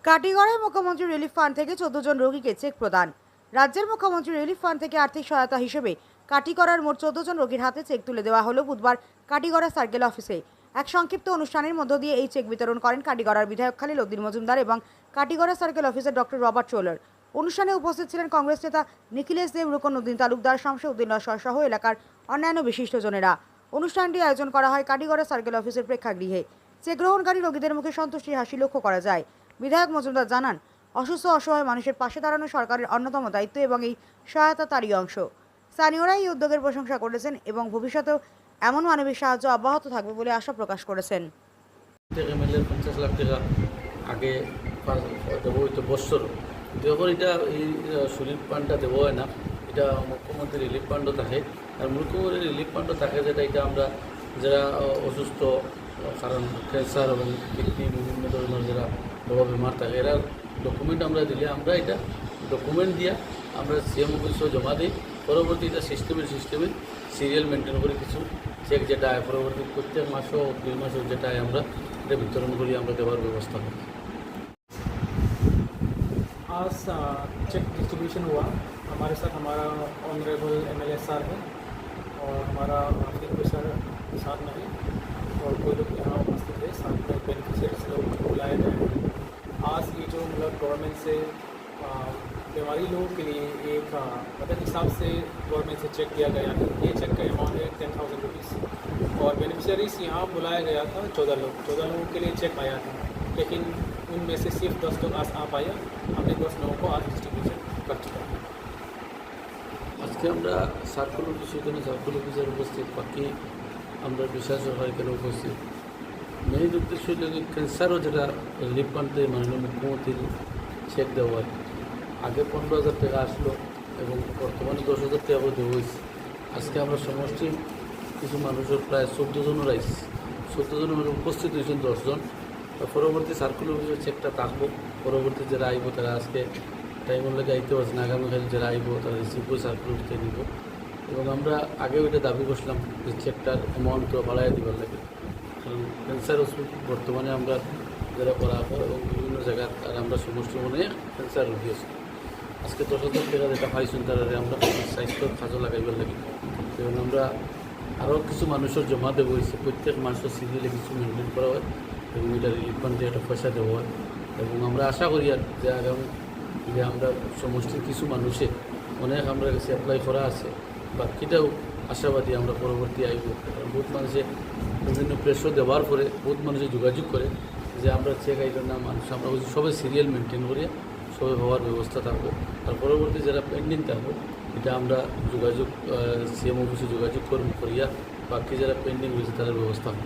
কাটিগড়ায় মুখ্যমন্ত্রী relief fund থেকে 14 জন রোগীকে চেক প্রদান। রাজ্যের মুখ্যমন্ত্রী রিলিফ ফান্ড থেকে আর্থিক সহায়তা হিসেবে কাটিগড়ার মোট 14 জন রোগীর হাতে চেক তুলে দেওয়া হলো বুধবার কাটিগড়া সার্কেল অফিসে। এক সংক্ষিপ্ত অনুষ্ঠানের মধ্য দিয়ে এই চেক বিতরণ করেন কাটিগড়ার বিধায়ক খালিল উদ্দিন মজুমদার এবং Katigara circle officer doctor Robert Cholar. অনুষ্ঠানে উপস্থিত ছিলেন কংগ্রেস নেতা নিখিলেশ দেব, রুকন উদ্দিন তালুকদার, শামসুদ্দিন লস্কর সহ এলাকার অন্যান্য বিশিষ্টজনেরা। অনুষ্ঠানটি আয়োজন করা হয় কাটিগড়া সার্কেল অফিসের প্রেক্ষাগৃহে। চেক গ্রহণকারী রোগীদের মুখে সন্তুষ্টির হাসি লক্ষ্য করা যায়। বিধায়ক মজুমদার জানান, অসুস্থ অসহায় মানুষের পাশে দাঁড়ানো সরকারের অন্যতম দায়িত্ব এবং এই সহায়তা তারই অংশ। স্থানীয়রা এই উদ্যোগের প্রশংসা করেছেন এবং ভবিষ্যতেও এমন মানবিক সাহায্য অব্যাহত থাকবে বলে আশা প্রকাশ করেছেন। এমএলএ 50 লাখ টাকা আগে দেবো হইতো বছর, যখন এটা এই রিলিফ ফান্ডটা দেবো হয় না, এটা মুখ্যমন্ত্রী রিলিফ ফান্ডও থাকে। আর মুখ্যমন্ত্রী রিলিফ ফান্ডও থাকে, যেটা এটা আমরা যারা অসুস্থ, কারণ ক্যান্সার এবং কিডনি বিভিন্ন ধরনের যারা বড় বেমার থাকে, এরা ডকুমেন্ট আমরা দিলে আমরা এটা ডকুমেন্ট দিয়া আমরা সিএম অফিসেও জমা দিই। পরবর্তী এটা সিস্টেমে সিরিয়াল মেনটেন করে কিছু চেক যেটা হয় পরবর্তী প্রত্যেক মাসও 2 মাসও যেটা হয় আমরা এটা বিতরণ করি, আমরা দেওয়ার ব্যবস্থা করি। आज चेक डिस्ट्रीब्यूशन हुआ। हमारे साथ हमारा ऑनरेबल एमएलए सर है और हमारा आर्थिक सर साथ में है और कोई लोग यहाँ उपस्थित है, साथ में बेनिफिशियरीज लोग बुलाए गए हैं। आज ये जो मतलब गवर्नमेंट से बीमारी लोगों के लिए एक मदद हिसाब से गवर्नमेंट से चेक दिया गया है। ये चेक का अमाउंट है 10,000 रुपीज़ और बेनिफिशियरीज यहाँ बुलाया गया था 14 लोगों के लिए चेक आया था, लेकिन उनमें से सिर्फ 10 लोग आज आ पाया। हमने 10 लोगों को आज डिस्ट्रीब्यूशन कर चुका है। আজকে আমরা সার্কুল অফিসের জন্য সার্কুল অফিসের উপস্থিত, বাকি আমরা বিশেষ সরকার এখানে উপস্থিত। মেইন উদ্দেশ্য হল ক্যান্সারও যেটা রিলিফ ফান্ড দিয়ে মাননীয় মুখ্যমন্ত্রীর চেক দেওয়া হয়। আগে 15,000 টাকা আসলো এবং বর্তমানে 10,000 টাকা করে দেওয়া হয়েছে। আজকে আমরা সমষ্টি কিছু মানুষের প্রায় 14 জনের আইস, 14 জনের উপস্থিত হয়েছেন 10 জন। পরবর্তী সার্কুল অফিসের চেকটা থাকবো, পরবর্তী যারা আইব তারা আজকে টাইমের লেগে আইতে পারছে না, আগামীকাল যারা আইব তারা রিসিভ করে সার্কুল অফিসে নিব। এবং আমরা আগেও এটা দাবি করছিলাম যে চেকটার অ্যামাউন্টটা বাড়াই দেবার লাগে, কারণ ক্যান্সার ওষুধ বর্তমানে আমরা যারা করা হয় এবং বিভিন্ন জায়গায় আর আমরা সমস্ত মনে ক্যান্সার রোগী আছি। আজকে 10,000 টাকা যেটা পাইছেন তারা আমরা স্বাস্থ্যর কাজও লাগাইবার লাগে এবং আমরা আরও কিছু মানুষের জমা দেবো হয়েছে। প্রত্যেক মানুষের সিরিয়ালে কিছু মেনটেন করা হয় এবং এটা রিলিফ ফান্ড দিয়ে একটা পয়সা দেওয়া হয় এবং আমরা আশা করি আর যে আগামী যে আমরা সমষ্টির কিছু মানুষে অনেক আমরা কাছে অ্যাপ্লাই করা আছে, বাকিটাও আশাবাদী আমরা পরবর্তী আইব। কারণ বহুত মানুষে বিভিন্ন প্রেশার দেওয়ার পরে বহুত মানুষে যোগাযোগ করে যে আমরা চেক আইবেন না, মানুষ আমরা সবাই সিরিয়াল মেনটেন করিয়া সবাই হওয়ার ব্যবস্থা থাকবো। আর পরবর্তী যারা পেন্ডিং থাকবো এটা আমরা যোগাযোগ সিএম অফিসে যোগাযোগ করিয়া বাকি যারা পেন্ডিং হয়েছে তাদের ব্যবস্থা হবে।